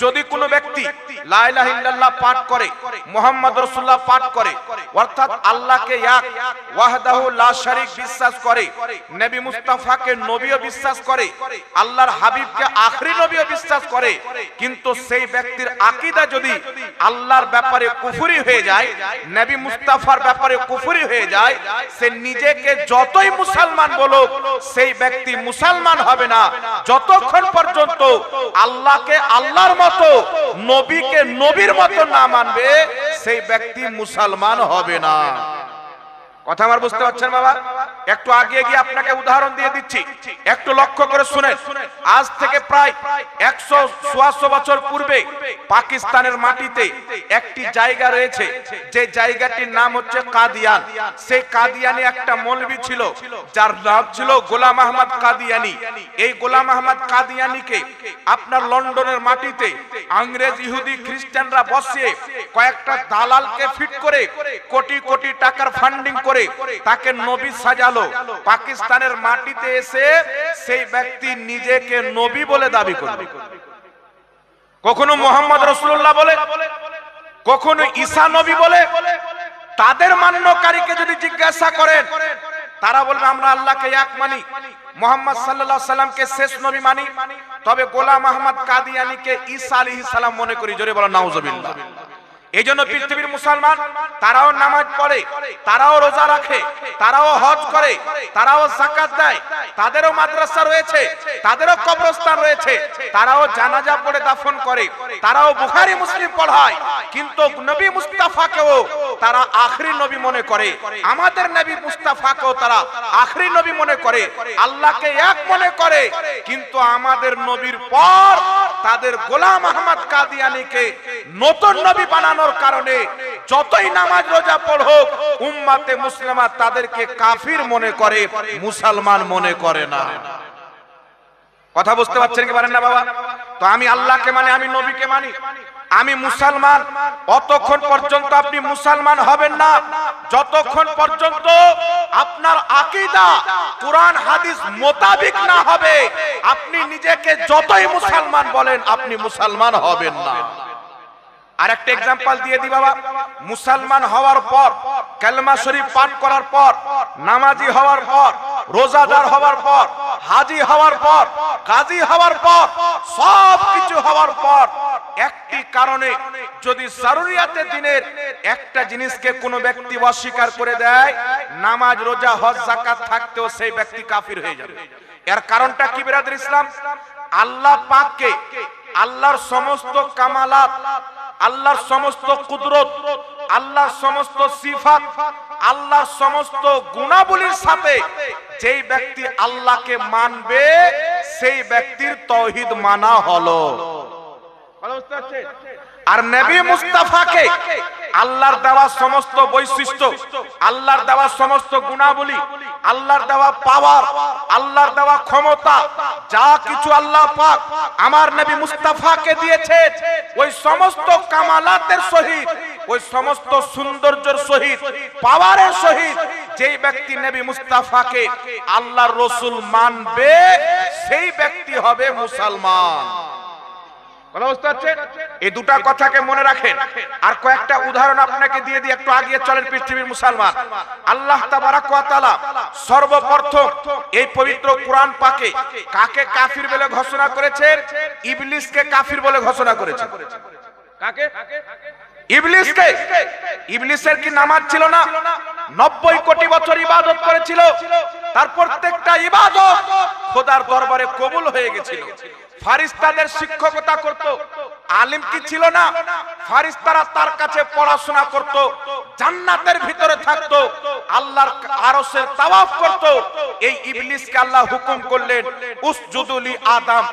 যদি কোনো ব্যক্তি লা ইলাহা ইল্লাল্লাহ পাঠ করে, মুহাম্মদ রাসূলুল্লাহ পাঠ করে, অর্থাৎ আল্লাহকে এক ওয়াহদাহু লা শারীক বিশ্বাস করে, নবী মুস্তাফাকে নবীও বিশ্বাস করে, আল্লাহর হাবিবকে আখরি নবীও বিশ্বাস করে, কিন্তু সেই ব্যক্তির আকীদা যদি আল্লাহর ব্যাপারে কুফরি হয়ে যায়, নবী মুস্তাফার ব্যাপারে কুফরি হয়ে যায়, সে নিজেকে যতই মুসলমান বলুক সেই ব্যক্তি মুসলমান হবে না যতক্ষণ পর্যন্ত আল্লাহকে আল্লাহর মতো নবীকে নবীর মতো না মানবে, সেই ব্যক্তি মুসলমান হবে না। কথা আমার বুঝতে পারছেন বাবা? একটু আগে গিয়ে আপনাকে উদাহরণ দিয়ে দিচ্ছি, একটু লক্ষ্য করে শুনেন। আজ থেকে প্রায় 100-125 বছর পূর্বে পাকিস্তানের মাটিতে একটি জায়গা রয়েছে, যে জায়গাটির নাম হচ্ছে কাদিয়ান। সেই কাদিয়ানি একটা মৌলবী ছিল, যার নাম ছিল গোলাম আহমদ কাদিয়ানি। এই গোলাম আহমদ কাদিয়ানিকে আপনার লন্ডনের মাটিতে ইংরেজ, ইহুদি, খ্রিস্টানরা বসিয়ে কয়েকটা দালালকে ফিট করে কোটি কোটি টাকার ফান্ডিং করে তাকে নবী সাজালো। পাকিস্তানের মাটিতে এসে সেই ব্যক্তি নিজেকে নবী বলে দাবি করবে, কখনো মুহাম্মদ রাসূলুল্লাহ বলে, কখনো ঈসা নবী বলে। তাদের মান্যকারীকে যদি জিজ্ঞাসা করেন, তারা বলবে আমরা আল্লাহকে এক মানি, মুহাম্মদ সাল্লাল্লাহু আলাইহি সাল্লামকে শেষ নবী মানি, তবে গোলাম আহমদ কাদিয়ানিকে ঈসা আলাইহিস সালাম মনে করি। জোরে বলো নাউজুবিল্লাহ। এই জন্য পৃথিবীর মুসলমান তারাও নামাজ পড়ে, তারাও রোজা রাখে, তারাও হজ করে, তারাও যাকাত দেয়, তাদেরও মাদ্রাসা রয়েছে, তাদেরও কবরস্থান রয়েছে, তারাও জানাজা পড়ে দাফন করে, তারাও বুখারী মুসলিম পড়ায়, কিন্তু নবী মুস্তাফাকেও তারা আখরি নবী মনে করে। আমাদের নবী মুস্তাফাকেও তারা আখরি নবী মনে করে, আল্লাহকে এক মনে করে, কিন্তু আমাদের নবীর পর তাদের গোলাম আহমদ কাদিয়ানিকে নতুন নবী বানানোর কারণে যতই নামাজ রোজা পড়ুক উম্মাতে মুসলিমা তাদেরকে কাফির মনে করে, মুসলমান মনে করে না। কথা বুঝতে পারছেন কি পারেন না বাবা? তো আমি আল্লাহকে মানি, আমি নবীকে মানি, আমি মুসলমান। অতক্ষণ পর্যন্ত আপনি মুসলমান হবেন না যতক্ষণ পর্যন্ত আপনার আকীদা কুরআন হাদিস মোতাবেক না হবে। আপনি নিজেকে যতই মুসলমান বলেন, আপনি মুসলমান হবেন না। আরেকটা एग्जांपल দিয়ে দি বাবা। মুসলমান হওয়ার পর, কালেমা শরীফ পাঠ করার পর, নামাজি হওয়ার পর, রোজাদার হওয়ার পর, হাজী হওয়ার পর, গাজী হওয়ার পর, সব কিছু হওয়ার পর একটি কারণে যদি জরুরিয়াতে দিনের একটা জিনিসকে কোনো ব্যক্তি অস্বীকার করে দেয়, নামাজ রোজা হজ যাকাত থাকতেও সেই ব্যক্তি কাফির হয়ে যাবে। এর কারণটা কি বিরাদর ইসলাম? আল্লাহ পাককে আল্লাহর সমস্ত কামালাত, আল্লাহর সমস্ত কুদরত, আল্লাহর সমস্ত সিফাত, আল্লাহর সমস্ত গুণাবলীর সাথে যেই ব্যক্তি আল্লাহকে মানবে সেই ব্যক্তির তাওহীদ মানা হলো। আর নবী মুস্তাফাকে আল্লাহর দেওয়া সমস্ত বৈশিষ্ট্য, আল্লাহর দেওয়া সমস্ত গুণাবলী, আল্লাহর দেওয়া পাওয়ার, আল্লাহর দেওয়া ক্ষমতা, যা কিছু আল্লাহ পাক আমার নবী মুস্তাফাকে দিয়েছে, ওই সমস্ত কামালাতের সহিত, ওই সমস্ত সৌন্দর্যের সহিত, পাওয়ারের সহিত যেই ব্যক্তি নবী মুস্তাফাকে আল্লাহর রাসূল মানবে সেই ব্যক্তি হবে মুসলমান। এই দুটা কথাকে মনে রাখেন। আর কয়েকটা উদাহরণ আপনাকে দিয়ে দিই, একটু আগিয়ে চলেন। পৃথিবীর মুসলমান, আল্লাহ তাবারাক ওয়া তাআলা সর্বপ্রথম এই পবিত্র কোরআন পাকে কাকে কাফির বলে ঘোষণা করেছেন? ইবলিসকে কাফির বলে ঘোষণা করেছেন। কাকে? ইবলিসকে। ইবলিসের কি নামাজ ছিল না? 90 কোটি বছর ইবাদত করেছিল, তার প্রত্যেকটা ইবাদত খোদার দরবারে কবুল হয়ে গেছিল। ফারিস্তাদের শিক্ষকতা করত, আলিম কি ছিল না? ফারিস্তারা তার কাছে পড়াশোনা করত, জান্নাতের ভিতরে থাকতো, আল্লাহর আরশের তাওয়াফ করত। এই ইবলিসকে আল্লাহ হুকুম করলেন উসজুদু লি আদম,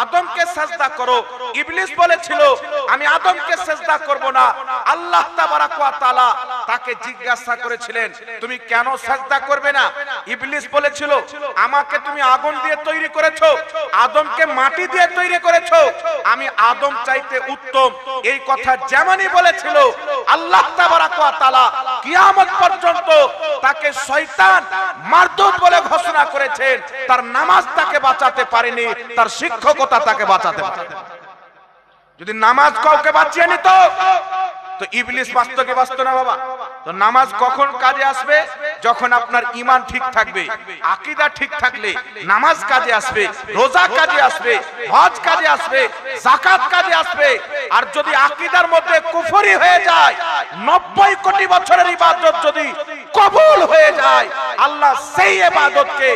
আদমকে সিজদা করো। ইবলিস বলেছিল আমি আদমকে সিজদা করব না। আল্লাহ তাবারাক ওয়া তাআলা তাকে জিজ্ঞাসা করেছিলেন তুমি কেন সিজদা করবে না? ইবলিস বলেছিল আমাকে তুমি আগুন দিয়ে তৈরি করেছো, আদমকে মাটি দিয়ে তৈরি করেছো, আমি আদম চাইতে উত্তম। এই কথা যেমনই বলেছিল, আল্লাহ তাবারাক ওয়া তাআলা কিয়ামত পর্যন্ত তাকে শয়তান মারদুদ বলে ঘোষণা করেছেন। তার নামাজ তাকে বাঁচাতে পারেনি, তার শিক্ষকতা তাকে বাঁচাতে পারেনি। যদি নামাজ কাউকে বাঁচিয়ে নিত তো ইবলিস বাঁচত কি বাঁচত না বাবা? তো নামাজ কখন কাজে আসবে? যখন আপনার ঈমান ঠিক থাকবে, আকীদা ঠিক থাকলে নামাজ কাজে আসবে, রোজা কাজে আসবে, হজ কাজে আসবে, যাকাত কাজে আসবে। আর যদি আকীদার মধ্যে কুফরি হয়ে যায়, 90 কোটি বছরের ইবাদত যদি কবুল হয়ে যায়, আল্লাহ সেই ইবাদতকে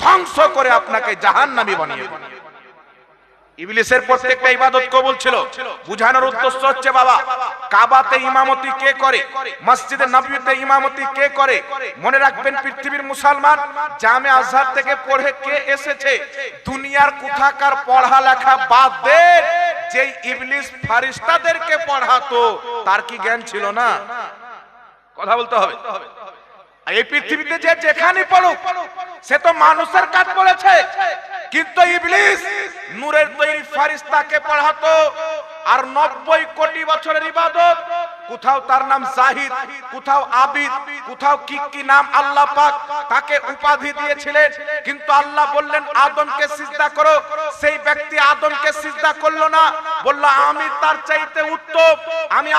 ধ্বংস করে আপনাকে জাহান্নামী বানিয়ে দেবে। ইবলিসের প্রত্যেকটা ইবাদত কবুল ছিল। বুঝানোর উদ্দেশ্য হচ্ছে বাবা, কাবাতে ইমামতি কে করে, মসজিদে নববীতে ইমামতি কে করে? মনে রাখবেন, পৃথিবীর মুসলমান জামে আজহার থেকে পড়ে কে এসেছে? দুনিয়ার কোথাকার পড়ালেখা বাদ দেন, যেই ইবলিস ফেরেশতাদেরকে পড়াতো তার কি জ্ঞান ছিল না? কথা বলতে হবে। এই পৃথিবীতে যে যেখানে পড়ুক সে তো মানুষের কাজ বলেছে, কিন্তু ইবলিস নূরের তৈরি ফেরেশতাকে পড়াতো। আর 90 কোটি বছরের ইবাদত, কোথাও তার নাম জাহিদ, কোথাও আবিদ, কোথাও কি কি নাম আল্লাহ পাক তাকে উপাধি দিয়েছিলেন। কিন্তু আল্লাহ বললেন আদমকে সিজদা করো, সেই ব্যক্তি আদমকে সিজদা করলো না, বলল আমি তার চাইতে উত্তম, আমি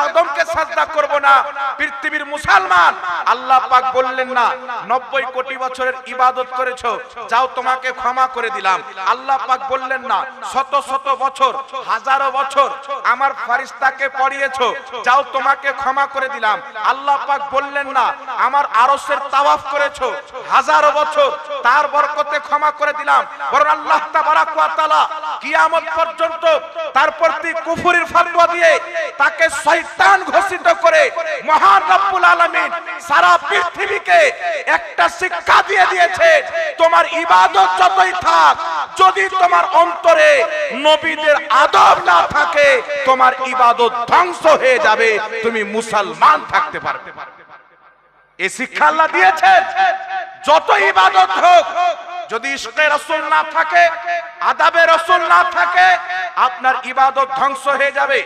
আদমকে সিজদা করব না। পৃথিবীর মুসলমান, আল্লাহ পাক বললেন না 90 কোটি বছরের ইবাদত করেছো, যাও তোমাকে ক্ষমা করে দিলাম। আল্লাহ পাক বললেন না শত শত বছর, হাজারো বছর আমার ফেরেশতাকে পড়িয়েছো, যাও তোমাকে ক্ষমা করে দিলাম। আল্লাহ পাক বললেন না আমার আরশের তাওয়াফ করেছো হাজারো বছর, তার বরকতে ক্ষমা করে দিলাম। বরং আল্লাহ তাবারাক ওয়া তাআলা কিয়ামত পর্যন্ত তার প্রতি কুফরির ফতোয়া দিয়ে তাকে শয়তান ঘোষিত করে মহান রব্বুল আলামিন সারা পৃথিবীকে একটা শিক্ষা দিয়ে দিয়েছে, তোমার ইবাদত যতই থাক, যদি তোমার অন্তরে নবীদের আদব না থাকে, তোমার ইবাদত ধ্বংস হয়ে যাবে, তুমি মুসলমান থাকতে পারবে। এই শিক্ষা আল্লাহ দিয়েছেন। যত ইবাদত হোক, যদি ইশকে রাসূল না থাকে, আদাবে রাসূল না থাকে, আপনার ইবাদত ধ্বংস হয়ে যাবে,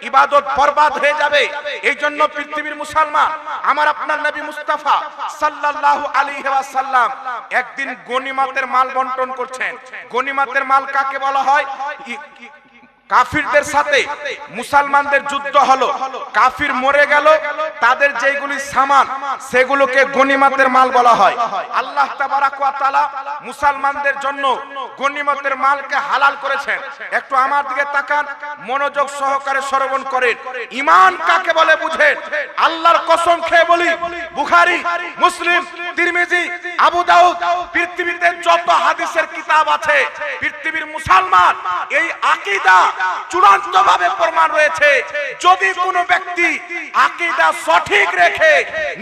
ইবাদত বরবাদ হয়ে যাবে। এই জন্য পৃথিবীর মুসলমান, আমার আপনার নবী মুস্তাফা সাল্লাল্লাহু আলাইহি ওয়াসাল্লাম একদিন গনিমতের মাল বন্টন করছেন। গনিমতের মাল কাকে বলা হয়? কাফিরদের সাথে মুসলমানদের যুদ্ধ হলো, কাফির মরে গেল, তাদের যেগুলি সামান সেগুলোকে গনিমতের মাল বলা হয়। আল্লাহ তাবারাক ওয়া তাআলা মুসলমানদের জন্য গনিমতের মালকে হালাল করেছেন। একটু আমার দিকে তাকান, মনোযোগ সহকারে শ্রবণ করেন। ঈমান কাকে বলে বুঝেন। আল্লাহর কসম খেয়ে বলি, বুখারী, মুসলিম, তিরমিজি, আবু দাউদ, পৃথিবীতে যত হাদিসের কিতাব আছে, পৃথিবীর মুসলমান এই আকীদা চূড়ান্তভাবে প্রমাণ রয়েছে। যদি কোনো ব্যক্তি আকীদা সঠিক রেখে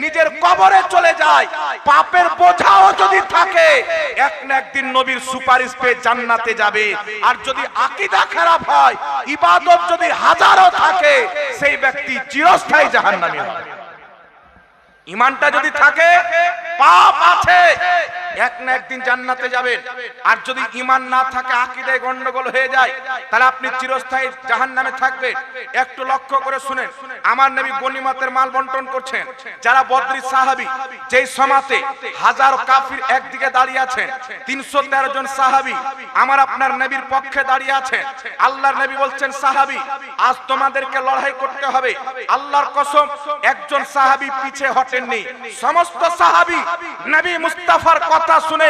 নিজের কবরে চলে যায়, পাপের বোঝাও যদি থাকে, এক না একদিন নবীর সুপারিশ পেয়ে জান্নাতে যাবে। আর যদি আকীদা খারাপ হয়, ইবাদত যদি হাজারও থাকে, সেই ব্যক্তি চিরস্থায়ী জাহান্নামী হবে। ঈমানটা যদি থাকে, পাপ আছে, এক না একদিন জান্নাতে যাবেন। আর যদি ঈমান না থাকে, আকীদায় গন্ডগোল হয়ে যায়, তাহলে আপনি চিরস্থায়ী জাহান্নামে থাকবেন। একটু লক্ষ্য করে শুনেন, আমার নবী গনিমতের মাল বন্টন করছেন। যারা বদরি সাহাবী, যেই সমাতে হাজার কাফির একদিকে দাঁড়িয়ে আছেন, 313 জন সাহাবী আমার আপনার নবীর পক্ষে দাঁড়িয়ে আছেন। আল্লাহর নবী বলছেন, সাহাবী আজ তোমাদেরকে লড়াই করতে হবে। আল্লাহর কসম, একজন সাহাবী পিছে হটেননি। সমস্ত সাহাবী নবী মুস্তাফার কথা শুনে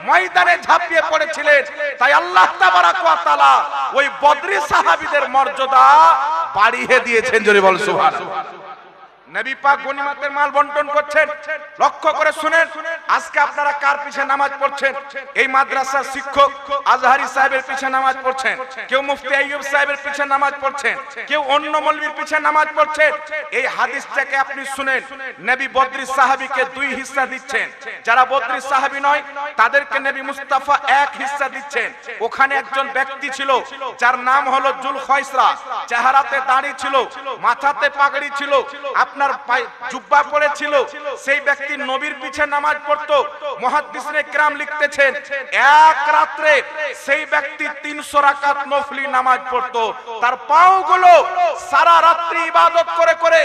ময়দানে ঝাঁপিয়ে পড়েছিলেন। তাই আল্লাহ তাবারাক ওয়া তাআলা ওই বদরি সাহাবীদের মর্যাদা বাড়িয়ে দিয়েছেন। জোরে বল সুবহানাল্লাহ। নবী পাক গনিমতের মাল বন্টন করছেন। লক্ষ্য করে শুনেন, আজকে আপনারা কার পিছে নামাজ পড়ছেন? এই মাদ্রাসার শিক্ষক আজহারি সাহেবের পিছে নামাজ পড়ছেন, কেউ মুফতি আইয়ুব সাহেবের পিছে নামাজ পড়ছেন, কেউ অন্য মৌলবীর পিছে নামাজ পড়ছেন। এই হাদিসটাকে আপনি শুনেন, নবী বদরি সাহাবীকে 2 হিস্সা দিচ্ছেন। যারা বদরি সাহাবী নয়, তাদেরকে নবী মুস্তাফা 1 হিস্সা দিচ্ছেন। ওখানে একজন ব্যক্তি ছিল যার নাম হলো জুল খয়সরা, চেহারাতে দাড়ি ছিল, মাথাতে পাগড়ি ছিল। আপনার আপনার জুব্বা পড়েছিল সেই ব্যক্তি নবীর পিছে নামাজ পড়তো। মুহাদ্দিসিনে কিরাম লিখতেছেন এক রাত্রে সেই ব্যক্তি 300 রাকাত নফলি নামাজ পড়তো। তার পাওগুলো সারা রাত্রি ইবাদত করে করে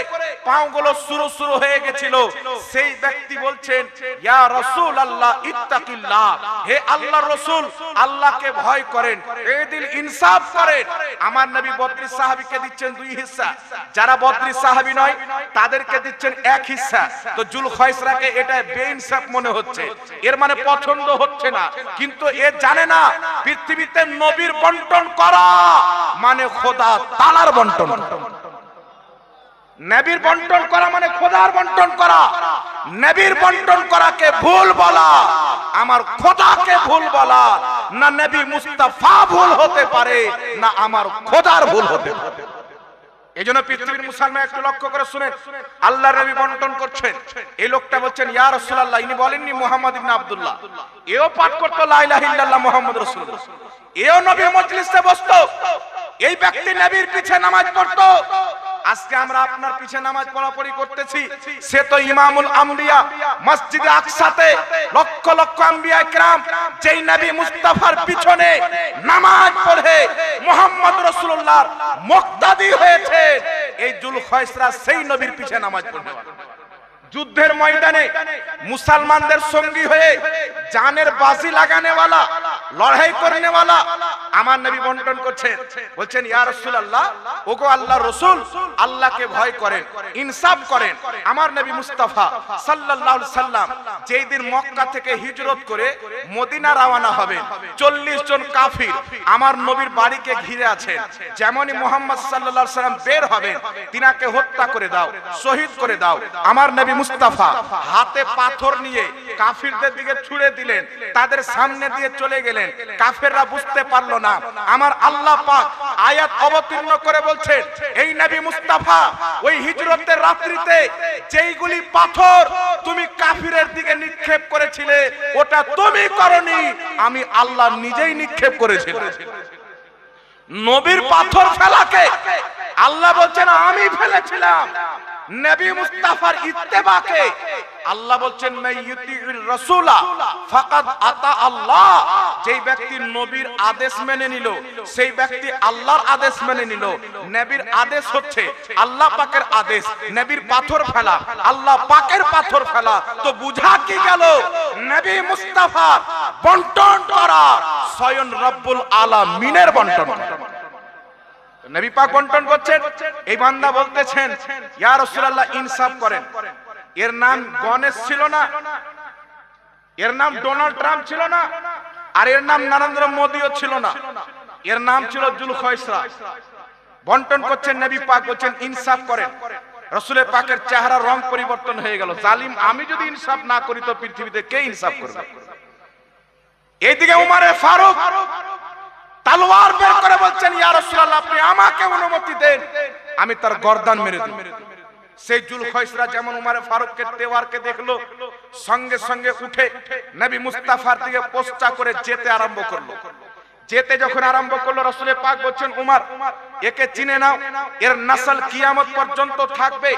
পাওগুলো সুরু হয়ে গেছিল। সেই ব্যক্তি বলছেন ইয়া রাসূলুল্লাহ ইত্তাকিল্লাহ, হে আল্লাহর রাসূল আল্লাহকে ভয় করেন, এই দিল ইনসাফ করেন। আমার নবী 32 সাহাবীকে দিচ্ছেন 2 হিস্সা, যারা 32 সাহাবী নয় তাদেরকে দিচ্ছেন 1 হিস্সা। তো জুলখায়সরাকে এটা বেইনসাফ মনে হচ্ছে, এর মানে পছন্দ হচ্ছে না। কিন্তু এ জানে না পৃথিবীতে নবীর বন্টন করা মানে খোদা তাআলার বন্টন। নবীর বন্টন করা মানে খোদার বন্টন করা। নবীর বন্টন করাকে ভুল বলা আমার খোদাকে ভুল বলা। না নবী মুস্তাফা ভুল হতে পারে, না আমার খোদার ভুল হতে পারে। এইজন্য পৃথিবীর মুসলমান একটু লক্ষ্য করে শুনেন, আল্লাহর নবী বন্টন করছেন। এই লোকটা বলছেন ইয়া রাসূলুল্লাহ, ইনি বলেননি মুহাম্মদ ইবনে আব্দুল্লাহ। এও পাঠ করতো লা ইলাহা ইল্লাল্লাহ মুহাম্মাদুর রাসূলুল্লাহ। এও নবীর মজলিসে বসতো। এই ব্যক্তি নবীর পিছে নামাজ পড়তো। আজকে আমরা আপনার পিছে নামাজ পড়াপড়ি করতেছি, সে তো ইমামুল আম্বিয়া মসজিদে আকসাতে লক্ষ লক্ষ আম্বিয়া কিরাম যেই নবী মুস্তাফার পিছনে নামাজ পড়ে মুহাম্মদ রাসূলুল্লাহর মুক্তাদি হয়েছে। এই জুলখায়সরা সেই নবীর পিছে নামাজ পড়ে যুদ্ধের ময়দানে মুসলমানদের সঙ্গী হয়ে জানের বাজি লাগানে वाला, লড়াই করনে वाला আমার নবী বন্টন করছেন। বলছেন ইয়া রাসূলুল্লাহ, ওগো আল্লাহর রাসূল আল্লাহকে ভয় করেন, ইনসাফ করেন। আমার নবী মুস্তাফা সাল্লাল্লাহু আলাইহি সাল্লাম যেই দিন মক্কা থেকে হিজরত করে মদিনা রওনা হবেন, 40 জন কাফির আমার নবীর বাড়িকে ঘিরে আছেন। যেমনই মুহাম্মদ সাল্লাল্লাহু আলাইহি সাল্লাম বের হবেন, তিনাকে হত্যা করে দাও, শহীদ করে দাও। আমার নবী মুস্তাফা হাতে পাথর নিয়ে কাফিরদের দিকে ছুড়ে দিলেন, তাদের সামনে দিয়ে চলে গেলেন। কাফেররা বুঝতে পারলো না। আমার আল্লাহ পাক আয়াত অবতীর্ণ করে বলছেন, এই নবী মুস্তাফা ওই হিজরতের রাত্রিতে যেইগুলি পাথর তুমি কাফিরের দিকে নিক্ষেপ করেছিলে ওটা তুমি করনি, আমি আল্লাহ নিজেই নিক্ষেপ করেছিলাম। নবীর পাথর ফেলাকে আল্লাহ বলছেন আমি ফেলেছিলাম। নবী মুস্তাফার ইত্তেবাকে আল্লাহ বলছেন মাইয়ুতির রাসূলা ফাকাদ আতা আল্লাহ। যেই ব্যক্তি নবীর আদেশ মেনে নিল সেই ব্যক্তি আল্লাহর আদেশ মেনে নিল। নবীর আদেশ হচ্ছে আল্লাহ পাকের আদেশ, নবীর পাথর ফেলা আল্লাহ পাকের পাথর ফেলা। তো বুঝা কি গেল নবী মুস্তাফা বন্টন করা স্বয়ং রব্বুল আলামিনের বন্টন। নবী পাক বন্টন করছেন। এই বান্দা বলতেছেন ইয়া রাসূলুল্লাহ ইনসাফ করেন। এর নাম গণেশ ছিল না, এর নাম ডোনাল্ড ট্রাম্প ছিল না, আর এর নাম নরেন্দ্র মোদিও ছিল না, এর নাম ছিল জুলখায়সরা। বন্টন করছেন নবী পাক বলছেন ইনসাফ করেন। রাসূলের পাকের চেহারা রং পরিবর্তন হয়ে গেল। জালিম আমি যদি ইনসাফ না করি তো পৃথিবীতে কে ইনসাফ করবে? এইদিকে উমরে ফারুক তলোয়ার বের করে বলছেন ইয়া রাসূলুল্লাহ আপনি আমাকে অনুমতি দেন, আমি তার গর্দান মেরে দেব। সেই জুলখায়সরা যেমন উমরে ফারুককে তেওয়ারকে দেখলো, সঙ্গে সঙ্গে উঠে নবী মুস্তাফার দিকে পোস্টা করে যেতে আরম্ভ করলো। যেতে যখন আরম্ভ করলো রাসূলের পাক বলছেন উমর একে চিনে নাও, এর নসল কিয়ামত পর্যন্ত থাকবে,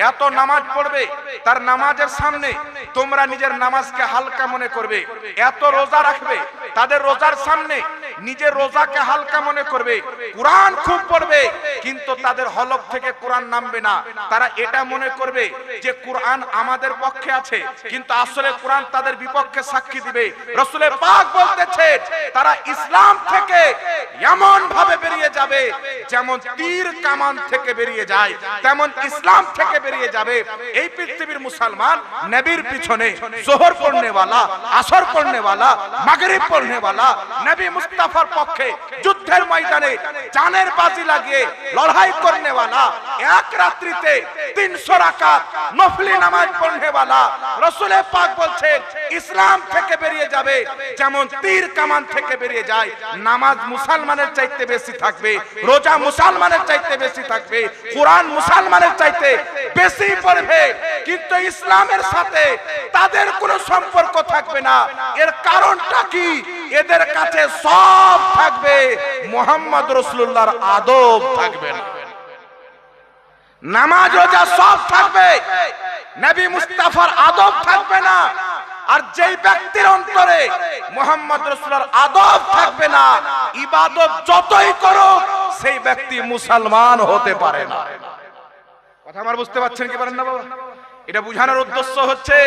এত নামাজ পড়বে, তার নামাজের সামনে তোমরা নিজের নামাজকে হালকা মনে করবে, এত রোজা রাখবে, তাদের রোজার সামনে নিজের রোজাকে হালকা মনে করবে, কোরআন খুব পড়বে কিন্তু তাদের হলক থেকে কোরআন নামবে না। তারা এটা মনে করবে যে কোরআন আমাদের পক্ষে আছে কিন্তু আসলে কোরআন তাদের বিপক্ষে সাক্ষী দিবে। রাসূলের পাক বলতেছে তারা ইসলাম থেকে এমন ভাবে বেরিয়ে যাবে যেমন তীর কামান থেকে বেরিয়ে যায়, তেমন ইসলাম থেকে বেরিয়ে যাবে। এই পৃথিবীর মুসলমান নবীর পিছনে যোহর পড়নে वाला, আসর পড়নে वाला, মাগরিব পড়নে वाला, নবী মুস্তাফার পক্ষে যুদ্ধের ময়দানে জানের বাজি লাগিয়ে লড়াই করনে वाला, এক রাত্রিতে 300 রাকাত নফলি নামাজ পড়নে वाला রাসূলের পাক বলছেন ইসলাম থেকে বেরিয়ে যাবে যেমন তীর কামান থেকে বেরিয়ে যায়। নামাজ মুসলমানের চাইতে বেশি থাকবে, রোজা মুসলমানের চাইতে বেশি থাকবে, কোরআন মুসলমানের চাইতে বেশি পড়বে, কিন্তু ইসলামের সাথে তাদের কোনো সম্পর্ক থাকবে না। এর কারণটা কি? এদের কাছে সব থাকবে, মুহাম্মদ রাসূলুল্লাহর আদব থাকবে না। নামাজ রোজা সব থাকবে, নবী মুস্তাফার আদব থাকবে না। আর যেই ব্যক্তির অন্তরে মুহাম্মদ রাসূলুল্লাহর আদব থাকবে না, ইবাদত যতই করুক সেই ব্যক্তি মুসলমান হতে পারে না। কথা আমার বুঝতে পারছেন কি পারেন না বাবা? এটা বুঝানোর উদ্দেশ্য হচ্ছে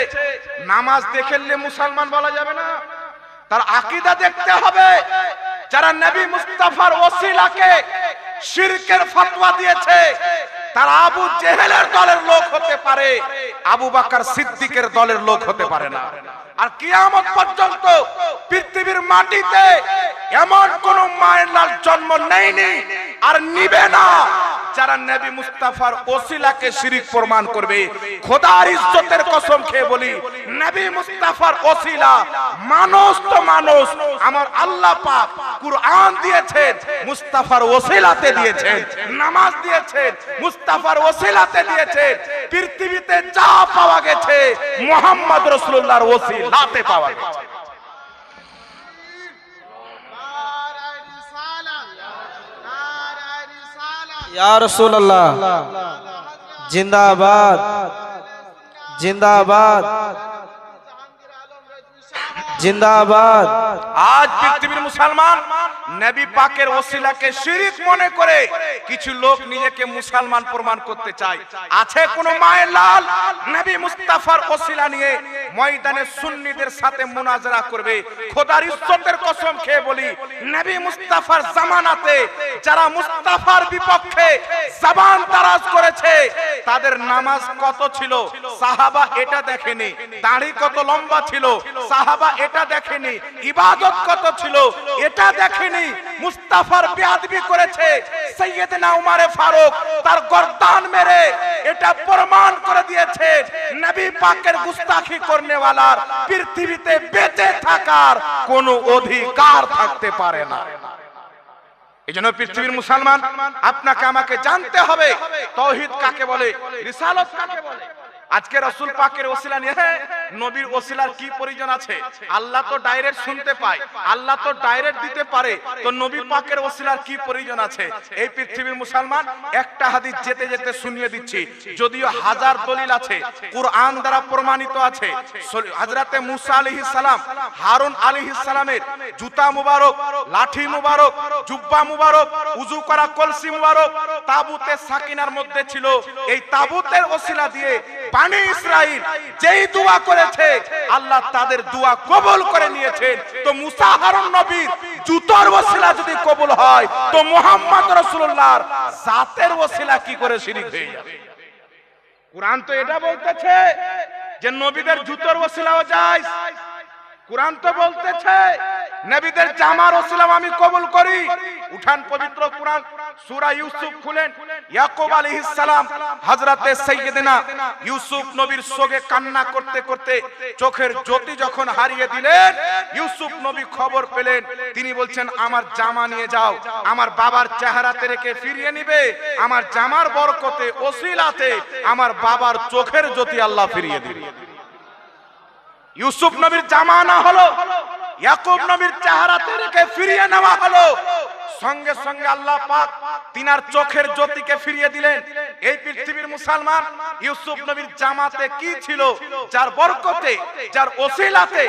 নামাজ দেখলে মুসলমান বলা যাবে না, তার আকীদা দেখতে হবে। যারা নবী মুস্তাফার ওসিলাকে শিরকের ফতোয়া দিয়েছে তারা আবু জেহেলের দলের লোক হতে পারে, আবু বকর সিদ্দিকের দলের লোক হতে পারে না। আর কিয়ামত পর্যন্ত পৃথিবীর মাটিতে এমন কোন মায়ের লাল জন্ম নেয়নি আর নিবে না যারা নবী মুস্তাফার ওসিলাকে শিরক প্রমাণ করবে। খোদার ইজ্জতের কসম খেয়ে বলি, নবী মুস্তাফার ওসিলা মানুষ তো মানুষ, আমার আল্লাহ পাক কুরআন দিয়েছেন মুস্তাফার ওসিলাতে দিয়েছেন, নামাজ দিয়েছেন মুস্তাফার ওসিলাতে দিয়েছেন। পৃথিবীতে যা পাওয়া গেছে মুহাম্মদ রাসূলুল্লাহর ওসিলাতে পাওয়া গেছে। या रसूल अल्लाह जिंदाबाद जिंदाबाद जिंदाबाद। আজ পৃথিবীর মুসলমান নবী পাকের ওসিলাকে শিরক মনে করে কিছু লোক নিজেকে মুসলমান প্রমাণ করতে চায়। আছে কোন মায়ের লাল নবী মুস্তাফার ওসিলা নিয়ে ময়দানে সুন্নিদের সাথে মুনাজারা করবে? খোদার ইজ্জতের কসম খেয়ে বলি, নবী মুস্তাফার জামানাতে যারা মুস্তাফার বিপক্ষে জবান দারাজ করেছে তাদের নামাজ কত ছিল সাহাবা এটা দেখেনি, দাড়ি কত লম্বা ছিল সাহাবা এটা দেখেনি, ইবাদত কত ছিল এটা দেখেনি। মুস্তাফার বেয়াদবি করেছে সাইয়েদনা উমারে ফারুক, তার গর্দান মেরে এটা প্রমাণ করে দিয়েছে নবী পাকের গুস্তাখি করনেওয়ালার পৃথিবীতে বেঁচে থাকার কোনো অধিকার থাকতে পারে না। এজন্য পৃথিবীর মুসলমান আপনাকে আমাকে জানতে হবে তাওহীদ কাকে বলে, রিসালাত কাকে বলে। আজকে রাসূল পাকের ওসিলা নিয়ে নবীর ওসিলার কি প্রয়োজন আছে? আল্লাহ তো ডাইরেক্ট শুনতে পায়, আল্লাহ তো ডাইরেক্ট দিতে পারে, তো নবী পাকের ওসিলার কি প্রয়োজন আছে? এই পৃথিবীর মুসলমান একটা হাদিস যেতে যেতে শুনিয়ে দিচ্ছি, যদিও হাজার দলিল আছে, কুরআন দ্বারা প্রমাণিত আছে। হযরতে মুসা আলাইহিস সালাম হারুন আলাইহিস সালামের জুতা মুবারক, লাঠি মুবারক, জুব্বা মুবারক, উযু করা কলসি মুবারক তাবুতে সাকিনার মধ্যে ছিল। এই তাবুতের ওসিলা দিয়ে বনি ইসরাইল যেই দোয়া করেছে আল্লাহ তাদের দোয়া কবুল করে নিয়েছেন। তো মুসা হারুন নবীর জুতার ওসিলা যদি কবুল হয় তো মুহাম্মদ রাসূলুল্লাহর জাতের ওসিলা কি করে শিরক হয়ে যাবে? কুরআন তো এটা বলতেছে যে নবীদের জুতার ওসিলাও জায়েজ। কুরআন তো বলতেছে নবীদের জামার ওসিলা আমি কবুল করি। উঠান পবিত্র কুরআন সূরা ইউসুফ খুলেন, ইয়াকুব আলাইহিস সালাম হযরতে সাইয়েদনা ইউসুফ নবীর শোকে কান্না করতে করতে চোখের জ্যোতি যখন হারিয়ে দিলেন, ইউসুফ নবী খবর পেলেন, তিনি বলছেন আমার জামা নিয়ে যাও, আমার বাবার চেহারাতে রেখে ফিরিয়ে নিবে, আমার জামার বরকতে ওসিলাতে আমার বাবার চোখের জ্যোতি আল্লাহ ফিরিয়ে দিবে। ইউসুফ নবীর জামা না হলো, ইয়াকুব নবীর চেহারাতে রেখে ফিরিয়ে নেওয়া হলো, সঙ্গে সঙ্গে আল্লাহ পাক তিনার চোখের জ্যোতিকে ফিরিয়ে দিলেন। এই পৃথিবীর মুসলমান ইউসুফ নবীর জামাতে কি ছিল যার বরকতে যার ওসিলাতে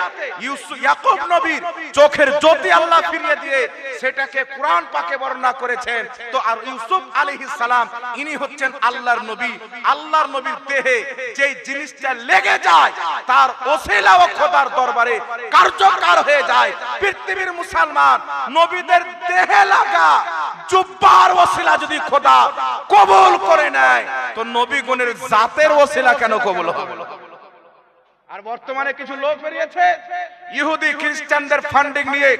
ইয়াকুব নবীর চোখের জ্যোতি আল্লাহ ফিরিয়ে দিয়ে সেটাকে কুরআন পাকে বর্ণনা করেছেন। তো আর ইউসুফ আলাইহিস সালাম ইনি হচ্ছেন আল্লাহর নবী। আল্লাহর নবীর দেহে যেই জিনিসটা লেগে যায় তার ওসিলা ও খোদার দরবারে কার্যকর হয়ে যায়। পৃথিবীর মুসলমান নবীদের দেহে লাগা জুব্বার ওসিলা যদি খোদা কবুল করে নেয় তো নবীগণের জাতের ওসিলা কেন কবুল হবে? আর বর্তমানে কিছু লোক বেরিয়েছে ইহুদি খ্রিস্টানদের ফান্ডিং নিয়ে,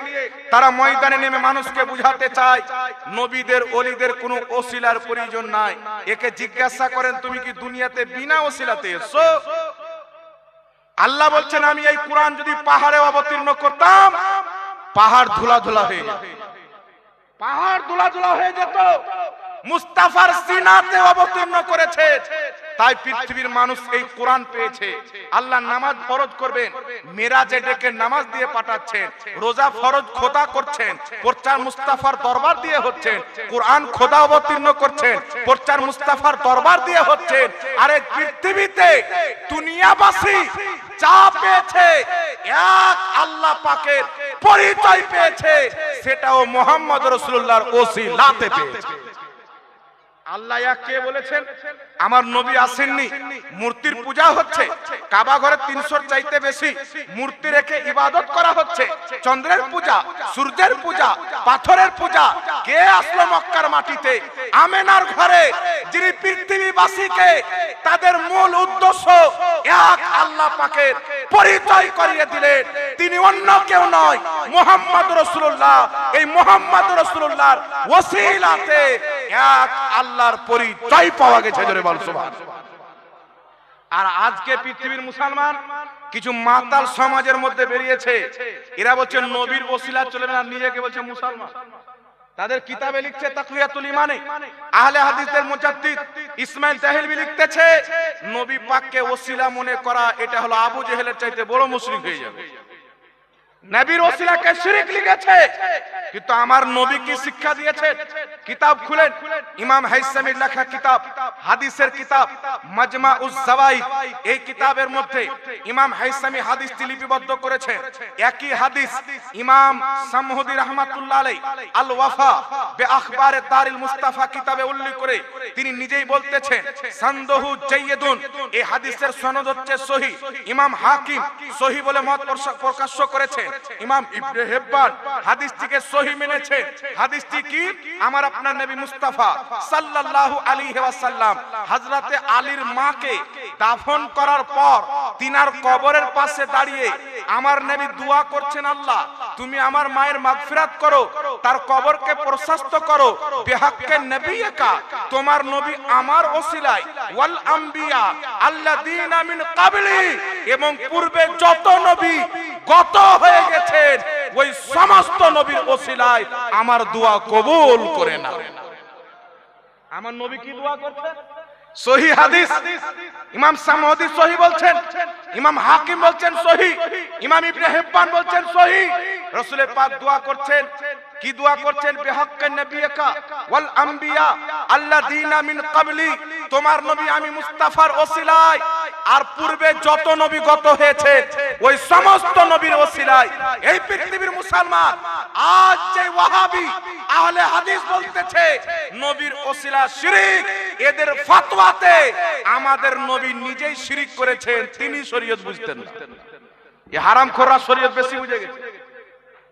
তারা ময়দানে নেমে মানুষকে বুঝাতে চায় নবীদের ওলিদের কোনো ওসিলার প্রয়োজন নাই। একে জিজ্ঞাসা করেন তুমি কি দুনিয়াতে বিনা ওসিলাতে এসেছো? আল্লাহ বলছেন আমি এই কুরআন যদি পাহাড়ে অবতীর্ণ করতাম পাহাড় ধুলা ধুলা হয়ে যেত, পাহাড় ধুলা ধুলা হয়ে যেত। মুস্তাফার সিনাতে অবতীর্ণ করেছে তাই পৃথিবীর মানুষ এই কোরআন পেয়েছে। আল্লাহ নামাজ ফরজ করবেন, মেরাজে ডেকে নামাজ দিয়ে পাঠাচ্ছেন, রোজা ফরজ খোদা করছেন, প্রচার মুস্তাফার দরবার দিয়ে হচ্ছেন, কোরআন খোদা অবতীর্ণ করছেন, প্রচার মুস্তাফার দরবার দিয়ে হচ্ছেন। আর এই পৃথিবীতে দুনিয়াবাসী যা পেয়েছে, এক আল্লাহ পাকের পরিচয় পেয়েছে, সেটাও মুহাম্মদ রাসূলুল্লাহর ওসিলাতে পেয়েছে। আল্লাহ কে বলেছেন? আমার নবী আসেননি, মূর্তির পূজা হচ্ছে, কাবা ঘরে 300 চাইতে বেশি মূর্তি রেখে ইবাদত করা হচ্ছে, চন্দ্রের পূজা, সূর্যের পূজা, পাথরের পূজা। কে আসলো মক্কার মাটিতে? আমেনার ঘরে, যিনি পৃথিবীবাসীকে তাদের মূল উদ্দেশ্য এক আল্লাহ পাকের পরিচয় করিয়ে দিলেন। তিনি অন্য কেউ নয়, মুহাম্মদ রাসূলুল্লাহ। এই মুহাম্মদ রাসূলুল্লাহর ওসিলাতে এক আল্লাহর পরিচয় পাওয়া গেছে। জোরে বল সুবহানাল্লাহ। আর আজকে পৃথিবীর মুসলমান কিছু মাতাল সমাজের মধ্যে বেরিয়েছে, এরা বলছে নবীর ওসিলা চলে না, নিজেকে বলছে মুসলমান। তাদের কিতাবে লিখছে তাকওয়াতুল ইমানে, আহলে হাদিসের মুজাদ্দিদ ইসমাইল তাহলভী লিখতেছে নবী পাককে ওসিলা মনে করা এটা হলো আবু জেহেলের চাইতে বড় মুশরিক হয়ে যাবে। নবীর ওসিলাকে শিরক লিখেছে, কিন্তু আমার নবী কি শিক্ষা দিয়েছে? কিতাব খুলেন, ইমাম হাইসামির লেখা কিতাব, হাদিসের কিতাব মাজমাউজ জাওয়াইদ, এই কিতাবের মধ্যে ইমাম হাইসামি হাদিসটি লিপিবদ্ধ করেছেন। একই হাদিস ইমাম সামহুদি রাহমাতুল্লাহ আলাইহি আল ওয়াফা বে আখবারে দারিল মুস্তাফা কিতাবে উল্লেখ করে তিনি নিজেই বলতেছেন সানদহু জাইয়্যিদুন, এই হাদিসের সনদ হচ্ছে সহিহ। ইমাম হাকিম সহিহ বলে মত প্রকাশ করেছেন। ইমাম ইবনে হিব্বান হাদিসটিকে সহিহ মেনেছে। হাদিসটি কি? আমার আপনার নবী মুস্তাফা সাল্লাল্লাহু আলাইহি ওয়াসাল্লাম হযরতে আলীর মাকে দাফন করার পর তিনার কবরের পাশে দাঁড়িয়ে আমার নবী দোয়া করছেন, আল্লাহ তুমি আমার মায়ের মাগফিরাত করো, তার কবরকে প্রশস্ত করো, বিহাক্কে নবিয়্যিকা, তোমার নবী আমার ওসিলায়, ওয়াল আম্বিয়া আল্লাযীনা মিন ক্বাবলি, এবং পূর্বে যত নবী গত হয়ে গেছেন ওই সমস্ত নবীর ওসিলায় আমার দোয়া কবুল করে নাও। আমার নবী কি দোয়া করতেন? সহিহ হাদিস, ইমাম সামহুদি সহিহ বলছেন, ইমাম হাকিম বলছেন সহিহ, ইমাম ইবনে হিব্বান বলছেন সহিহ। রাসূল পাক দোয়া করছেন, কি দোয়া করছেন? বিহাক্কে নবিয়্যিকা ওয়াল আম্বিয়া আল্লাযীনা মিন ক্বাবলি, তোমার নবী আমি মুস্তাফার ওসিলায় আর পূর্বে যত নবী গত হয়েছে ওই সমস্ত নবীর ওসিলায়। এই পৃথিবীর মুসলমান আজ যে ওয়াহাবি আহলে হাদিস বলতেছে নবীর ওসিলা শিরক, এদের ফতোয়াতে আমাদের নবী নিজেই শিরক করেছেন, তিনি শরীয়ত বুঝতেন না। এই হারামখোররা শরীয়ত বেশি বুঝে গেছে।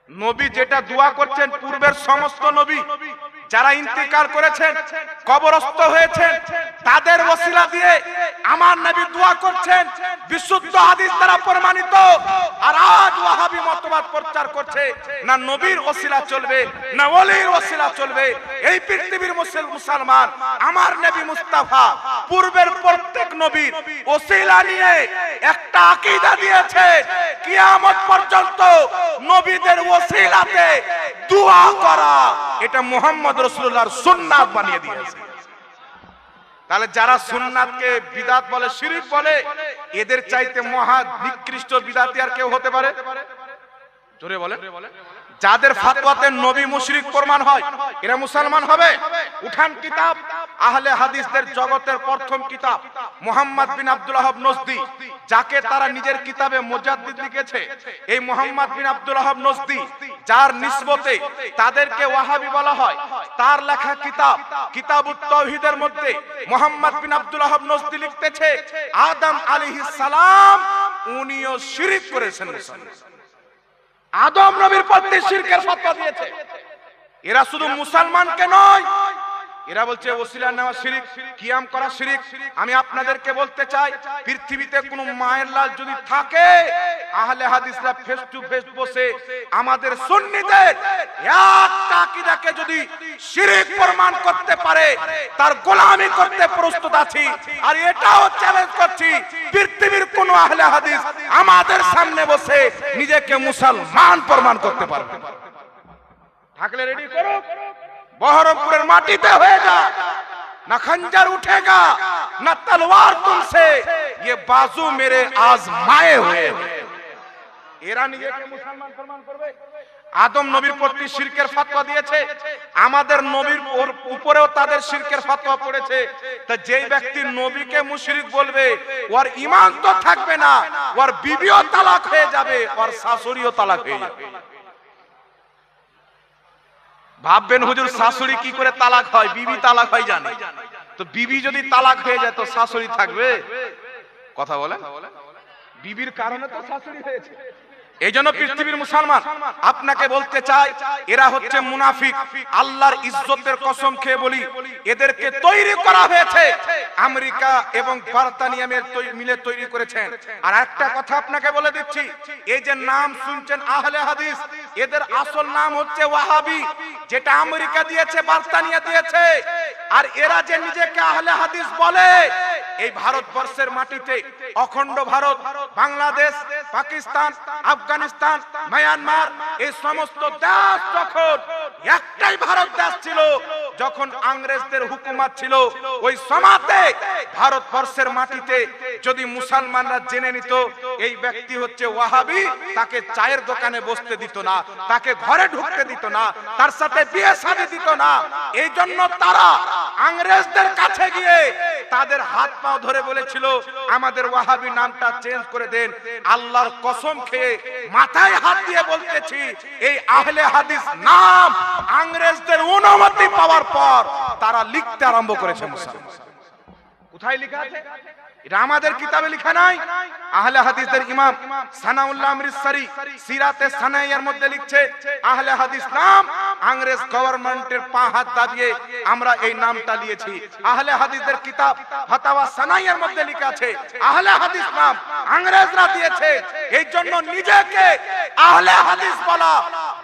নবী যেটা দোয়া করছেন পূর্বের সমস্ত নবী যারা ইন্তিকাল করেছেন, কবরস্থ হয়েছেন, তাদের ওসিলা দিয়ে আমার নবী দোয়া করছেন, বিশুদ্ধ হাদিস দ্বারা প্রমাণিত। আর আজ ওয়াহাবি মতবাদ প্রচার করছে না নবীর ওসিলা চলবে না ওলির ওসিলা চলবে। এই পৃথিবীর মুসলমান আমার নবী মুস্তাফা পূর্বের প্রত্যেক নবীর ওসিলা নিয়ে একটা আকীদা দিয়েছে, কিয়ামত পর্যন্ত নবীদের ওসিলাতে দোয়া করা এটা মুহাম্মদ রাসূলুল্লাহর সুন্নাত বানিয়ে দিয়েছে। তাহলে যারা সুন্নাতকে বিদআত বলে, শিরক বলে, এদের চাইতে মহা নিকৃষ্ট বিদআতি আর কেউ হতে পারে? জোরে বলে। যাদের ফতোয়াতে নবী মুশরিক প্রমাণ হয় এরা মুসলমান হবে? উঠান কিতাব, আহলে হাদিসদের জগতের প্রথম কিতাব মুহাম্মদ বিন আব্দুল ওয়াহাব নজদি, যাকে তারা নিজের কিতাবে মুজাদ্দিদ লিখেছে। এই মুহাম্মদ বিন আব্দুল ওয়াহাব নজদি যার নিসবতে তাদেরকে ওয়াহাবি বলা হয়, তার লেখা কিতাব কিতাবুত তাওহীদের মধ্যে মুহাম্মদ বিন আব্দুল ওয়াহাব নজদি লিখতেছে আদম আলাইহিস সালাম উনিও শিরক করেছেন। আদম নবীর প্রতি শিরকের ফতোয়া দিয়েছে। এরা শুধু মুসলমানকে নয়, এরা বলছে ওসিলা নেওয়া শিরক, কিয়াম করা শিরক। আমি আপনাদেরকে বলতে চাই, পৃথিবীতে কোনো মায়ের লাল যদি থাকে, আহলে হাদিসরা ফেস টু ফেস বসে আমাদের সুন্নিদের একটা আকীদাকে যদি শিরক প্রমাণ করতে পারে, তার গোলামি করতে প্রস্তুত আছি। আর এটাও চ্যালেঞ্জ করছি, পৃথিবীর কোন আহলে হাদিস আমাদের সামনে বসে নিজেকে মুসলমান প্রমাণ করতে পারবে থাকলে রেডি করো, বহরমপুরের মাটিতে হয়ে যা। ना खंजर उठेगा ना तलवार तुमसे, ये बाजू मेरे आजमाए हुए हैं। এরা নিজেকে মুসলমান প্রমাণ করবে। আদম নবীর প্রতি শিরকের ফতোয়া দিয়েছে, আমাদের নবীর উপরেও তাদের শিরকের ফতোয়া পড়েছে। তা যেই ব্যক্তি নবীকে মুশরিক বলবে, ওর ঈমান তো থাকবে না, ওর বিবিও তালাক হয়ে যাবে, ওর শাশুড়িও তালাক হয়ে যাবে। ভাববেন হুজুর শাশুড়ি কি করে তালাক হয়? বিবি তালাক হয় জানে তো, বিবি যদি তালাক হয়ে যায় তো শাশুড়ি থাকবে? কথা বলে, বিবির কারণে তো শাশুড়ি হয়েছে। এই জন্য পৃথিবীর মুসলমান আপনাকে বলতে চাই, এরা হচ্ছে মুনাফিক। আল্লাহর ইজ্জতের কসম খেয়ে বলি, এদেরকে তৈরি করা হয়েছে আমেরিকা এবং ব্রিটেনিয়া মিলে তৈরি করেছেন। আর একটা কথা আপনাকে বলে দিচ্ছি, এই যে নাম শুনছেন আহলে হাদিস, এদের আসল নাম হচ্ছে ওয়াহাবি, যেটা আমেরিকা দিয়েছে, ব্রিটেনিয়া দিয়েছে। আর এরা যে নিজেকে আহলে হাদিস বলে, এই ভারতবর্ষের মাটিতে অখণ্ড ভারত, বাংলাদেশ, পাকিস্তান, আফগানিস্তান, মায়ানমার, এই সমস্ত দেশ যখন একটাই ভারত দেশ ছিল, যখন ইংরেজদের হুকুমত ছিল, ওই সময়তে ভারতবর্ষের মাটিতে যদি মুসলমানরা জেনে নিত এই ব্যক্তি হচ্ছে ওয়াহাবি, তাকে চায়ের দোকানে বসতে দিত না, তাকে ঘরে ঢুকতে দিত না, তার সাথে বিয়ে শাদী দিত না। এই জন্য তারা ইংরেজদের কাছে গিয়ে তাদের হাত পা ধরে বলেছিল, আমাদের ওয়াহাবি নামটা চেঞ্জ করে দেন। আল্লাহর কসম খেয়ে মাথায় হাত দিয়ে বলতেছি, এই আহলে হাদিস নাম ইংরেজদের অনুমতি পাওয়ার পর তারা লিখতে আরম্ভ করেছে মুসলমান। কোথায় লেখা আছে? এটা আমাদের কিতাবে লেখা নাই। আহলে হাদিসদের ইমাম সানাউল্লাহ আমৃতসরি সিরাতে সানাইয়ার মধ্যে লিখছে, আহলে হাদিস নাম ইংরেজ গভর্নমেন্টের পা হাত দাবিয়ে আমরা এই নামটা নিয়েছি। আহলে হাদিসদের কিতাব ফাতাওয়া সানাইয়ার মধ্যে লেখা আছে, আহলে হাদিস নাম ইংরেজরা দিয়েছে। এই জন্য নিজেকে আহলে হাদিস বলা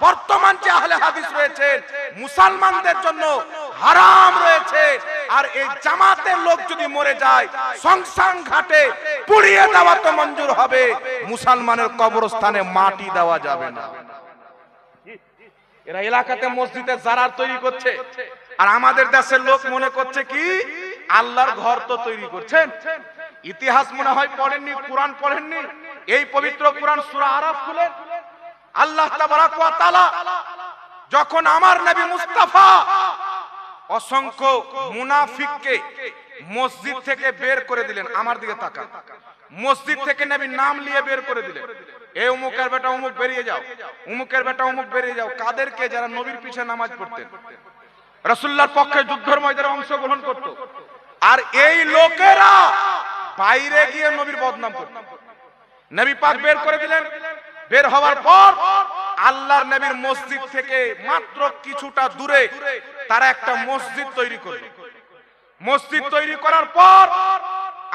বর্তমান যে আহলে হাদিস রয়েছে মুসলমানদের জন্য হারাম রয়েছে। আর এই জামাতের লোক যদি মরে যায়, সংসান ঘাটে পুড়িয়ে দেওয়া তো মঞ্জুর হবে, মুসলমানের কবরস্থানে মাটি দেওয়া যাবে না। এরা এলাকাতে মসজিদে জারার তৈরি করছে, আর আমাদের দেশের লোক মনে করছে কি আল্লাহর ঘর তো তৈরি করছেন। ইতিহাস মনে হয় পড়েননি, কোরআন পড়েননি। এই পবিত্র কোরআন সূরা আরাফ খুলেন, আল্লাহ তাবারাক ওয়া তাআলা যখন আমার নবী মুস্তাফা অসংখ্য মুনাফিককে মসজিদ থেকে বের করে দিলেন, আমার দিকে তাকান, মসজিদ থেকে নবী নাম নিয়ে বের করে দিলেন, এই অমুকের বেটা অমুক বেরিয়ে যাও, অমুকের বেটা অমুক বেরিয়ে যাও। কাদেরকে? যারা নবীর পিছে নামাজ পড়তেন, রাসূলুল্লাহর পক্ষে যুদ্ধের ময়দানে অংশগ্রহণ করত। আর এই লোকেরা বাইরে গিয়ে নবীর বদনাম করত। নবী পাক বের করে দিলেন। বের হওয়ার পর আল্লাহর নবীর মসজিদ থেকে মাত্র কিছুটা দূরে তারা একটা মসজিদ তৈরি করলো। মসজিদ তৈরি করার পর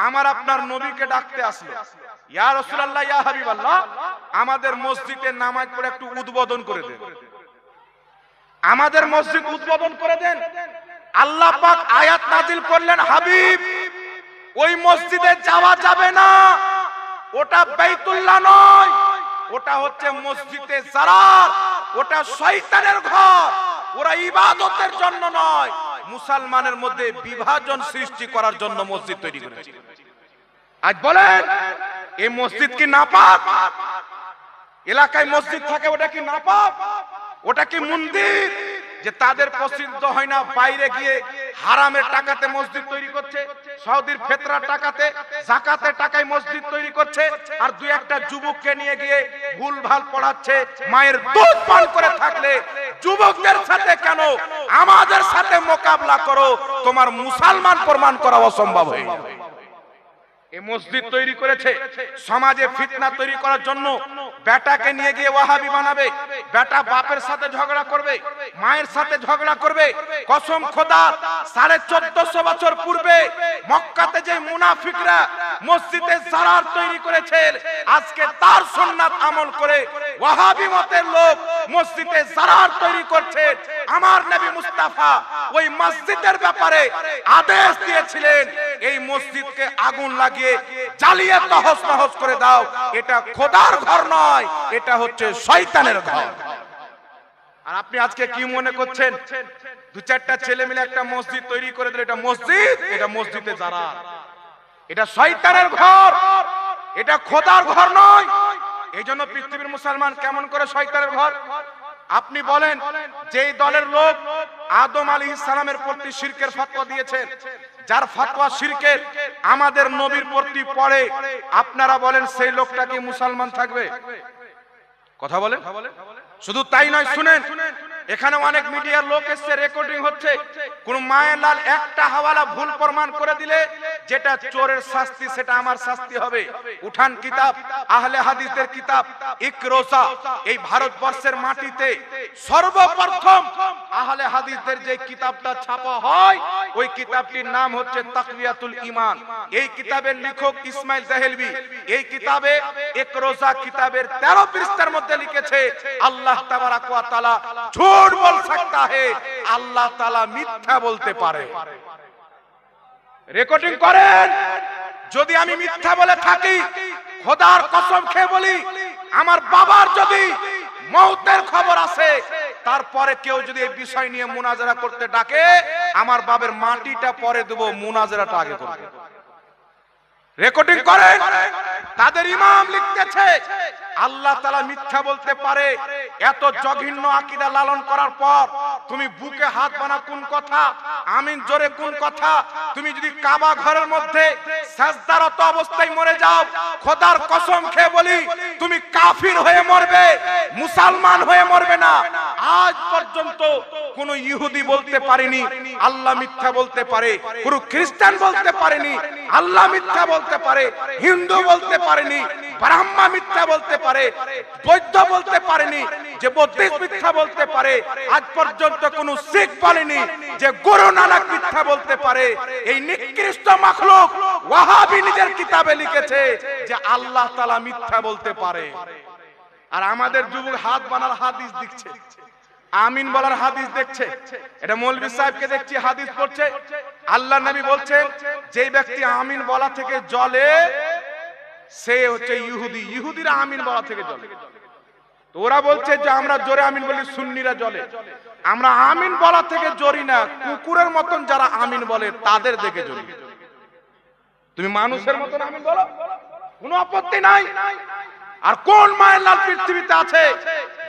আমার আপনার নবীকে ডাকতে আসলো, ইয়া রাসূলুল্লাহ, ইয়া হাবিবাল্লাহ, আমাদের মসজিদে নামাজ পড়ে একটু উদ্বোধন করে দেন, আমাদের মসজিদ উদ্বোধন করে দেন। আল্লাহ পাক আয়াত নাযিল করলেন, হাবিব, ওই মসজিদে যাওয়া যাবে না, ওটা বাইতুল্লাহ নয়, ওটা হচ্ছে মসজিদে জারার, ওটা শয়তানের ঘর, ওরা ইবাদতের জন্য নয়, মুসলমানের মধ্যে বিভাজন সৃষ্টি করার জন্য মসজিদ তৈরি করেছে। আজ বলেন এই মসজিদ কি নাপাক? এলাকায় মসজিদ থাকে, ওটা কি নাপাক? ওটা কি মন্দির? যে তাদের পছন্দ হয় না, বাইরে গিয়ে হারামের টাকাতে মসজিদ তৈরি করছে, সৌদির ফেতরার টাকাতে, যাকাতের টাকায় মসজিদ তৈরি করছে, আর দুই একটা যুবককে নিয়ে গিয়ে ভুলভাল পড়াচ্ছে। মায়ের দুধ পান করে থাকলে যুবকদের সাথে কেন আমাদের সাথে মোকাবিলা করো? তোমার মুসলমান প্রমাণ করা অসম্ভব হয়ে যাবে। এই মসজিদ তৈরি করেছে সমাজে ফিতনা তৈরি করার জন্য। বেটাকে নিয়ে গিয়ে ওয়াহাবি বানাবে, বেটা বাপের সাথে ঝগড়া করবে, মায়ের সাথে ঝগড়া করবে। কসম খোদা, 1450 বছর পূর্বে মক্কাতে যে মুনাফিকরা মসজিদে জারার তৈরি করেছে, আজকে তার সুন্নাত আমল করে ওয়াহাবি মতের লোক মসজিদে জারার তৈরি করছে। আমার নবী মুস্তাফা ওই মসজিদের ব্যাপারে আদেশ দিয়েছিলেন, এই মসজিদকে আগুন লাগিয়ে জ্বালিয়ে তহস নহস করে দাও। এটা খোদার ঘর নয়, এটা হচ্ছে শয়তানের ঘর। আর আপনি আজকে কি মনে করছেন দু চারটা ছেলে মিলে একটা মসজিদ তৈরি করে দিলে এটা মসজিদ, এটা মসজিদে যারা, এটা শয়তানের ঘর, এটা খোদার ঘর নয়। এই জন্য পৃথিবীর মুসলমান কেমন করে শয়তানের ঘর? আপনি বলেন যেই দলের লোক আদম আলাইহিস সালামের প্রতি শিরকের ফতোয়া দিয়েছে, যার ফতোয়া শিরকের আমাদের নবীর প্রতি পড়ে, আপনারা বলেন সেই লোকটা কি মুসলমান থাকবে? কথা বলেন। শুধু তাই নয়, শুনেন, এখানে অনেক মিডিয়ার লোক এসে রেকর্ডিং হচ্ছে, কোন মায়ের লাল একটা হাওয়ালা ভুল প্রমাণ করে দিলে যেটা চোরের শাস্তি সেটা আমার শাস্তি হবে। উঠান কিতাব, আহলে হাদিসদের কিতাব ইকরোসা, এই ভারতবর্ষের মাটিতে সর্বপ্রথম আহলে হাদিসদের যে কিতাবটা ছাপা হয় ওই কিতাবটির নাম হচ্ছে তাকওয়াতুল ঈমান। এই কিতাবের লেখক ইসমাইল দেহলভী এই কিতাবে ইকরোসা কিতাবের 13 পৃষ্ঠার মধ্যে লিখেছে আল্লাহ তাবারাক ওয়া তাআলা ঝুট বল सकता है, আল্লাহ তাআলা মিথ্যা বলতে পারে। রেকর্ডিং করেন। যদি আমি মিথ্যা বলে থাকি খোদার কসম খেয়ে বলি, আমার বাবার যদি মওতের খবর আছে তারপরে কেউ যদি এই বিষয় নিয়ে মুনাজারা করতে ডাকে, আমার বাবার মাটিটা পরে দেব, মুনাজারাটা আগে করব। রেকর্ডিং করেন। তাদের ইমাম লিখতেছে আল্লাহ তাআলা মিথ্যা বলতে পারে। এত জঘন্য আকীদা লালন করার পর তুমি বুকে হাত বানা কোন কথা, আমিন জোরে কোন কথা? তুমি যদি কাবা ঘরের মধ্যে সাজদারত অবস্থায় মরে যাও, খোদার কসম খেয়ে বলি তুমি কাফির হয়ে মরবে, মুসলমান হয়ে মরবে না। আজ পর্যন্ত কোন ইহুদি বলতে পারেনি আল্লাহ মিথ্যা বলতে পারে, কোন খ্রিস্টান বলতে পারেনি আল্লাহ মিথ্যা বলতে পারে, হিন্দু বলতে পারেনি, ব্রাহ্মা মিথ্যা বলতে পারে, বৌদ্ধ বলতে পারেনি যে বুদ্ধিস্ট মিথ্যা বলতে পারে। আজ পর্যন্ত কোন শিখ বলেনি যে গুরু নানক মিথ্যা বলতে পারে। এই নিকৃষ্ট মাখলুক ওয়াহাবি নিজের কিতাবে লিখেছে যে আল্লাহ তাআলা মিথ্যা বলতে পারে। আর আমাদের যুবক হাত বানার হাদিস দেখছে, আমিন বলার হাদিস দেখছে। এটা মৌলভী সাহেবকে দেখছি হাদিস পড়ছে। আল্লাহ নবী বলছেন যে ব্যক্তি আমিন বলা থেকে জ্বলে সে হচ্ছে ইহুদি, ইহুদিরা আমিন বলা থেকে জ্বলে। তো ওরা বলছে যে আমরা জোরে আমিন বলি, সুন্নিরা জ্বলে। আমরা আমিন বলা থেকে জ্বলি না, কুকুরের মতন যারা আমিন বলে তাদের দেখে জ্বলি। তুমি মানুষের মতন আমিন বলো, কোনো আপত্তি নাই। আর কোন মায়ের লাল পৃথিবীতে আছে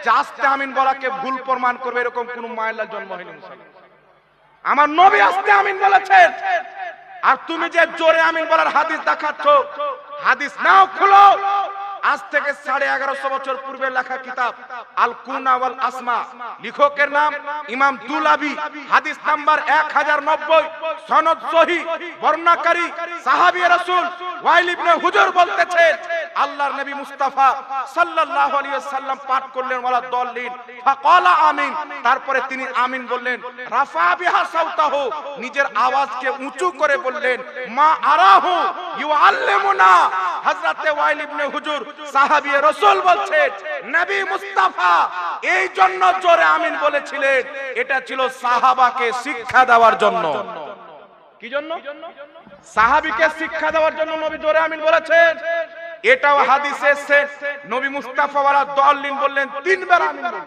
জাস্তে আমিন বলাকে ভুল প্রমাণ করবে? এরকম কোন মায়ের লাল জন্ম হয়নি মুসলমান। আমার নবী আস্তে আমিন বলেছেন। আর তুমি যে জোরে আমিন বলার হাদিস দেখাচ্ছ, হাদিস নাও খুলো। আজ থেকে 1150 বছর পূর্বে লেখা কিতাব আল কুনা ওয়াল আসমা, লেখকের নাম ইমাম দুলাবি, হাদিস নাম্বার 1090, সনদ সহিহ, বর্ণনাকারী সাহাবী রাসূল ওয়াইল ইবনে হুজর বলতেছেন আল্লাহর নবী মুস্তাফা সাল্লাল্লাহু আলাইহি ওয়াসাল্লাম পাঠ করলেন ওয়ালা দল্লিন ফাকালা আমিন, তারপরে তিনি আমিন বললেন। রাফা বিহা সাউতাহু, নিজের আওয়াজকে উঁচু করে বললেন মা আরাহু ইউআল্লিমুনা। হযরতে ওয়াইল ইবনে হুজর সাহাবী রাসূল বলছেন নবী মুস্তাফা এই জন্য জোরে আমিন বলেছিলেন, এটা ছিল সাহাবাকে শিক্ষা দেওয়ার জন্য। কি জন্য? সাহাবীকে শিক্ষা দেওয়ার জন্য নবী জোরে আমিন বলেছেন। এটাও হাদিসে এসেছে নবী মুস্তাফা ওয়ালা দল্লিন বললেন 3 বার আমিন বললেন।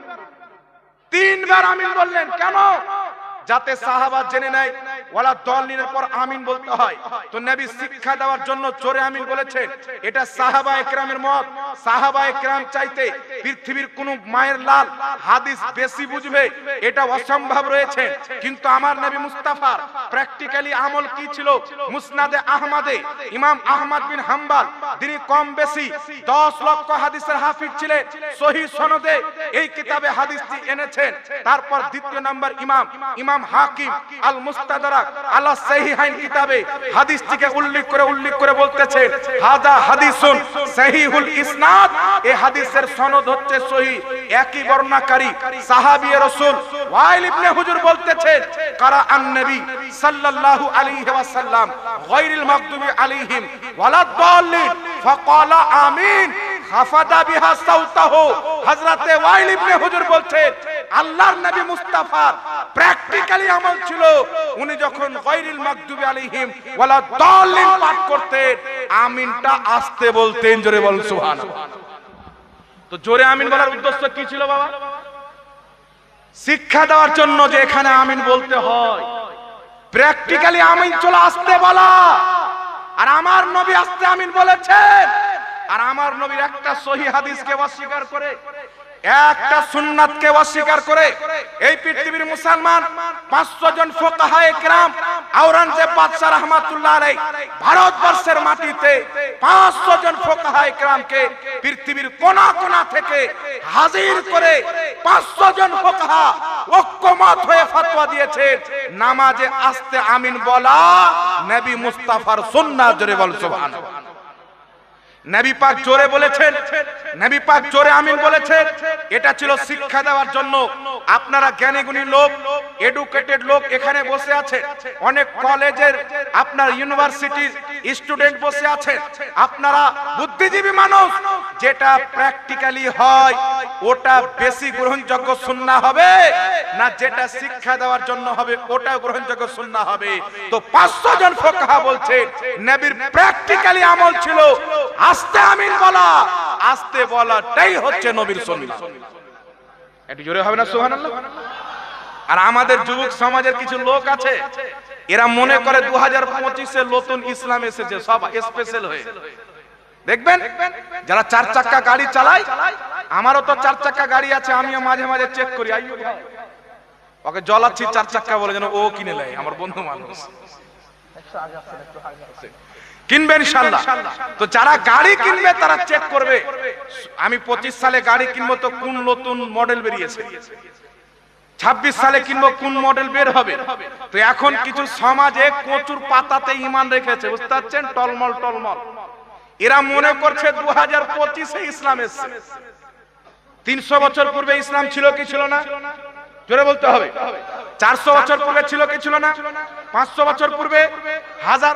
3 বার আমিন বললেন কেন? যাতে সাহাবা জেনে নেয় ওয়ালা দল্লিনের পর আমিন বলতে হয়। তো নবী শিক্ষা দেওয়ার জন্য জোরে আমিন বলেছেন। এটা সাহাবা একরামের মত। সাহাবা একরাম চাইতে পৃথিবীর কোন মায়ের লাল হাদিস বেশি বুঝবে এটা অসম্ভব রয়েছে। কিন্তু আমার নবী মুস্তাফার প্র্যাকটিক্যালি আমল কি ছিল? মুসনাদে আহমদে ইমাম আহমদ বিন হাম্বল তিনি কম বেশি 10 লক্ষ হাদিসের হাফিজ ছিলেন। সহিহ সনদে এই কিতাবে হাদিসটি এনেছেন। তারপর দ্বিতীয় নাম্বার ইমাম হাকিম আল মুস্তাদরাক আলা সহিহাইন কিতাবে হাদিসটিকে উল্লেখ করে বলতেছে হাদা হাদিসুন সহিহুল ইসনাদ, এই হাদিসের সনদ হচ্ছে সহিহ। একই বর্ণনাকারী সাহাবী রাসূল ওয়াইল ইবনে হুজর বলতেছে কারা আন নবী সাল্লাল্লাহু আলাইহি ওয়াসাল্লাম গায়রিল মাগদুবি আলাইহিম ওয়ালা দাল্লিন ফাকালা আমিন খাফাদা বিহা সাউতাহু। হযরতে ওয়াইল ইবনে হুজর বলছেন আল্লাহর নবী মুস্তাফার প্র্যাকটিক্যালি আমল ছিল, উনি যখন গায়রিল মাগদুবি আলাইহিম ওয়ালা দাল্লিন পাঠ করতেন আমিনটা আস্তে বলতেন। জোরে বল সুবহানাল্লাহ। তো জোরে আমিন বলার উদ্দেশ্য কি ছিল বাবা? শিক্ষা দেওয়ার জন্য যে এখানে আমিন বলতে হয়, প্র্যাকটিক্যালি আমিন চলে আসতে বলা। আর আমার নবী আসতে আমিন বলেছেন, আর আমার নবীর একটা সহিহ হাদিসকে অস্বীকার করে, একটা সুন্নাতকে অস্বীকার করে এই পৃথিবীর মুসলমান 500 জন ফুকাহায়ে কেরাম আওরঙ্গজেব বাদশাহ রাহমাতুল্লাহ আলাইহি ভারতবর্ষের মাটিতে 500 জন ফুকাহায়ে কেরামকে পৃথিবীর কোনা কোনা থেকে হাজির করে 500 জন ফুকাহা ঐক্যমত হয়ে ফতোয়া দিয়েছে নামাজে আসতে আমিন বলা নবী মুস্তাফার সুন্নাহ। জোরে বল সুবহানাল্লাহ। নবী পাক জোরে বলেছেন, নবী পাক জোরে আমিন বলেছেন। এটা ছিল শিক্ষা দেওয়ার জন্য। আপনারা জ্ঞানীগুণী লোক, এডুকেটেড লোক এখানে বসে আছে, অনেক কলেজের আপনার ইউনিভার্সিটির স্টুডেন্ট বসে আছে, আপনারা বুদ্ধিজীবী মানুষ। যেটা প্র্যাকটিক্যালি হয় ওটা বেশি গ্রহণযোগ্য সুন্নাহ হবে না যেটা শিক্ষা দেওয়ার জন্য হবে ওটা গ্রহণযোগ্য সুন্নাহ হবে? তো 500 জন ফুকাহা বলছে নবীর প্র্যাকটিক্যালি আমল ছিল আস্তে আমিন বলা। আস্তে বলাটাই হচ্ছে নবীর সুন্নাহ। একটু জোরে হবে না সুবহানাল্লাহ? আর আমাদের যুবক সমাজের কিছু লোক আছে, এরা মনে করে 2025-এ নতুন ইসলাম এসেছে, সব স্পেশাল হয়ে। দেখবেন যারা 4 চাকা গাড়ি চালায়, আমারও তো 4 চাকা গাড়ি আছে, আমিও মাঝে মাঝে চেক করি, আইয়ো ভাই ওকে জ্বলাচ্ছি 4 চাকা বলে যেন ও কিনে নেয়, আমার বন্ধু মানুষ কিনবে ইনশাআল্লাহ। তো যারা গাড়ি কিনবে তারা চেক করবে, আমি 25 সালে গাড়ি কিনবো তো কোন নতুন মডেল বেরিয়েছে, 26 সালে কিনবো কোন মডেল বের হবে। তো এখন কিছু সমাজে কচুর পাতাতে ঈমান রেখেছে, বুঝতে পারছেন, টলমল টলমল। এরা মনে করছে 2025-এ ইসলাম এসেছে। 300 বছর পূর্বে ইসলাম ছিল কি ছিল না? জোরে বলতে হবে। 400 বছর পূর্বে ছিল কি ছিল না? 500 বছর পূর্বে, 1000